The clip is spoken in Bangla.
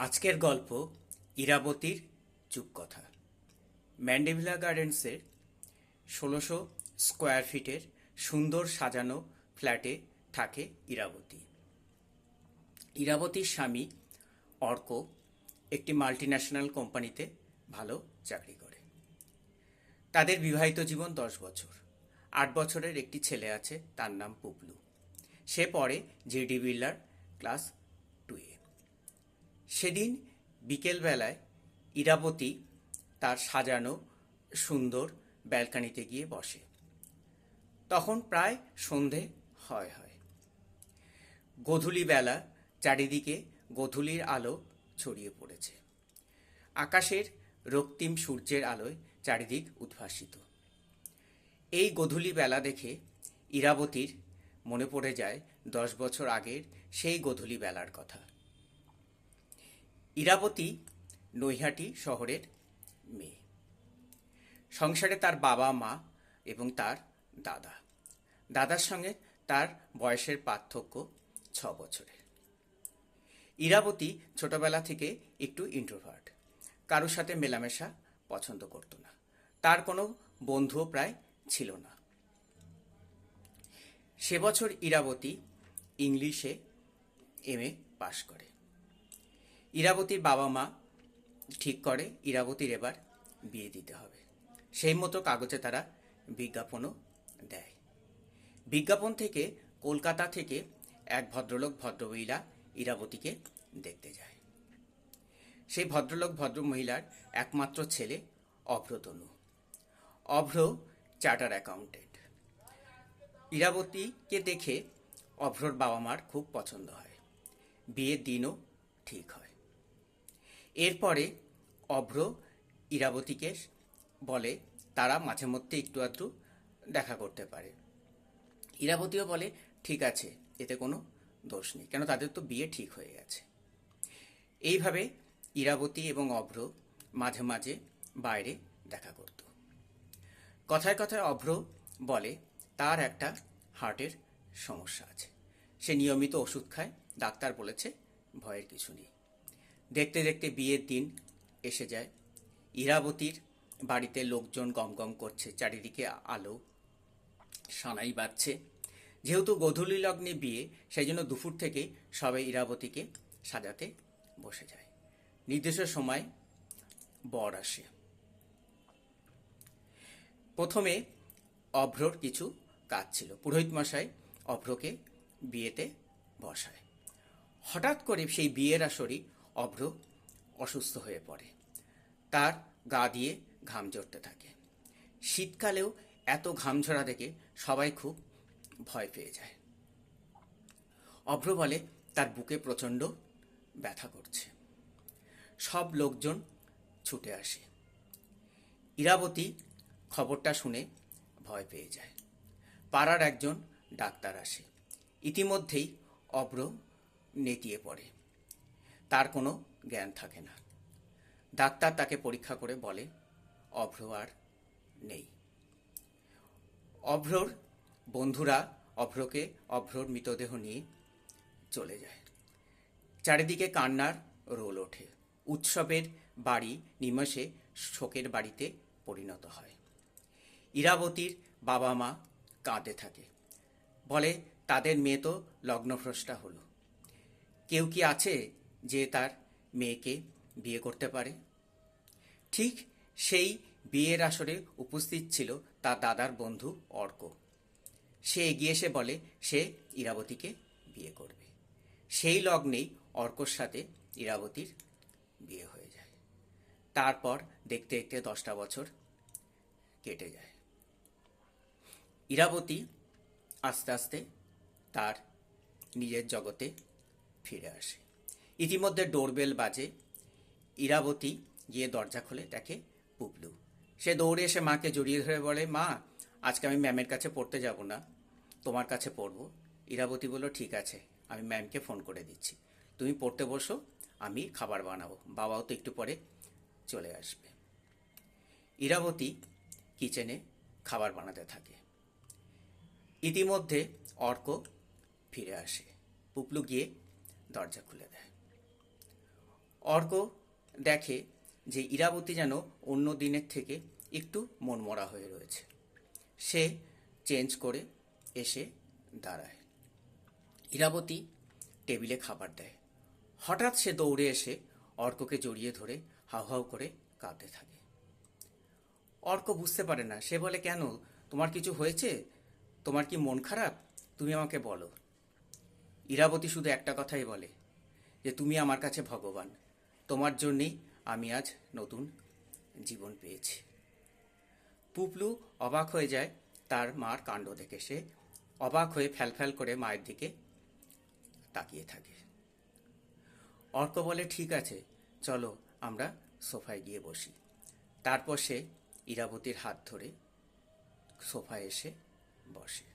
আজকের গল্প ইরাবতীর চুপকথা। ম্যান্ডেভিলা গার্ডেন্সের ১৬০০ স্কোয়ার ফিটের সুন্দর সাজানো ফ্ল্যাটে থাকে ইরাবতী। ইরাবতীর স্বামী অর্ক একটি মাল্টিন্যাশনাল কোম্পানিতে ভালো চাকরি করে। তাদের বিবাহিত জীবন ১০ বছর। ৮ বছরের একটি ছেলে আছে, তার নাম পুপলু। সে পড়ে জিডি বিল্ডার ক্লাস 2-এ। সেদিন বিকেলবেলায় ইরাবতী তার সাজানো সুন্দর ব্যালকনিতে গিয়ে বসে। তখন প্রায় সন্ধে হয়। গোধূলি বেলা, চারিদিকে গোধূলির আলো ছড়িয়ে পড়েছে। আকাশের রক্তিম সূর্যের আলোয় চারিদিক উদ্ভাসিত। এই গোধূলি বেলা দেখে ইরাবতীর মনে পড়ে যায় 10 বছর আগের সেই গোধূলি বেলার কথা। ইরাবতী নৈহাটি শহরের মেয়ে। সংসারে তার বাবা মা এবং তার দাদার সঙ্গে তার বয়সের পার্থক্য 6 বছরের। ইরাবতী ছোটবেলা থেকে একটু ইন্ট্রোভার্ট, কারোর সাথে মেলামেশা পছন্দ করত না। তার কোনো বন্ধুও প্রায় ছিল না। সে বছর ইরাবতী ইংলিশে MA পাশ করে। ইরাবতীর বাবা মা ঠিক করে ইরাবতীর এবার বিয়ে দিতে হবে। সেই মতো কাগজে তারা বিজ্ঞাপনও দেয়। বিজ্ঞাপন থেকে কলকাতা থেকে এক ভদ্রলোক ভদ্রমহিলা ইরাবতীকে দেখতে যায়। সেই ভদ্রলোক ভদ্রমহিলার একমাত্র ছেলে অভ্রতনু। অভ্র চার্টার অ্যাকাউন্টেন্ট। ইরাবতীকে দেখে অভ্রর বাবা মার খুব পছন্দ হয়। বিয়ের দিনও ঠিক হয়। এরপরে অভ্র ইরাবতীকে বলে তারা মাঝে মধ্যে একটু আধটু দেখা করতে পারে। ইরাবতীও বলে ঠিক আছে, এতে কোনো দোষ নেই, কেন তাদের তো বিয়ে ঠিক হয়ে গেছে। এইভাবে ইরাবতী এবং অভ্র মাঝে মাঝে বাইরে দেখা করত। কথায় কথায় অভ্র বলে তার একটা হার্টের সমস্যা আছে, সে নিয়মিত ওষুধ খায়, ডাক্তার বলেছে ভয়ের কিছু নেই। দেখতে দেখতে বিয়ের দিন এসে যায়। ইরাবতীর বাড়িতে লোকজন গমগম করছে, চারিদিকে আলো, সানাই বাজছে। যেহেতু গোধূলি লগ্নে বিয়ে, সেই জন্য দুপুর থেকে সবাই ইরাবতীকে সাজাতে বসে যায়। নির্দিষ্ট সময় বর আসে। প্রথমে অভ্রর কিছু কাজ ছিল। পুরোহিত মশাই অভ্রকে বিয়েতে বসায়। হঠাৎ করে সেই বিয়ের আসরই অভ্র অসুস্থ হয়ে পড়ে। তার গা দিয়ে ঘাম ঝরতে থাকে। শীতকালেও এত ঘাম ঝরা দেখে সবাই খুব ভয় পেয়ে যায়। অভ্র বলে তার বুকে প্রচণ্ড ব্যথা করছে। সব লোকজন ছুটে আসে। ইরাবতী খবরটা শুনে ভয় পেয়ে যায়। পাড়ার একজন ডাক্তার আসে। ইতিমধ্যেই অভ্র নেতিয়ে পড়ে, তার কোনো জ্ঞান থাকে না। ডাক্তার তাকে পরীক্ষা করে বলে অভ্র আর নেই। অভ্রর বন্ধুরা অভ্রর মৃতদেহ নিয়ে চলে যায়। চারিদিকে কান্নার রোল ওঠে। উৎসবের বাড়ি নিমেষে শোকের বাড়িতে পরিণত হয়। ইরাবতীর বাবা মা কাঁদে থাকে, বলে তাদের মেয়ে তো লগ্নভ্রষ্টা হলো। কেউ কি আছে যে তার মেয়েকে বিয়ে করতে পারে? ঠিক সেই বিয়ের আসরে উপস্থিত ছিল তার দাদার বন্ধু অর্ক। সে এগিয়ে এসে বলে সে ইরাবতীকে বিয়ে করবে। সেই লগ্নেই অর্কর সাথে ইরাবতীর বিয়ে হয়ে যায়। তারপর দেখতে দেখতে 10টা বছর কেটে যায়। ইরাবতী আস্তে আস্তে তার নিজের জগতে ফিরে আসে। ইতিমধ্যে ডোরবেল বাজে। ইরাবতী গিয়ে দরজা খুলে দেখে পুপলু। সে দৌড়ে এসে মাকে জড়িয়ে ধরে বলে, মা, আজকে আমি ম্যামের কাছে পড়তে যাব না, তোমার কাছে পড়বো। ইরাবতী বলল ঠিক আছে, আমি ম্যামকে ফোন করে দিচ্ছি, তুমি পড়তে বসো, আমি খাবার বানাবো, বাবাও তো একটু পরে চলে আসবে। ইরাবতী কিচেনে খাবার বানাতে থাকে। ইতিমধ্যে অর্ক ফিরে আসে। পুপলু গিয়ে দরজা খুলে দেয়। অর্ক দেখে যে ইরাবতী যেন অন্য দিনের থেকে একটু মনমরা হয়ে রয়েছে। সে চেঞ্জ করে এসে দাঁড়ায়। ইরাবতী টেবিলে খাবার দেয়। হঠাৎ সে দৌড়ে এসে অর্ককে জড়িয়ে ধরে হাউ হাউ করে কাঁদতে থাকে। অর্ক বুঝতে পারে না। সে বলে, কেন, তোমার কিছু হয়েছে? তোমার কি মন খারাপ? তুমি আমাকে বলো। ইরাবতী শুধু একটা কথাই বলে, যে তুমি আমার কাছে ভগবান, তোমার জন্যেই আমি আজ নতুন জীবন পেয়েছি। পুপলু অবাক হয়ে যায় তার মার কাণ্ড দেখে। সে অবাক হয়ে ফ্যালফ্যাল করে মায়ের দিকে তাকিয়ে থাকে। অর্ক বলে, ঠিক আছে, চলো আমরা সোফায় গিয়ে বসি। তারপর সে ইরাবতীর হাত ধরে সোফায় এসে বসে।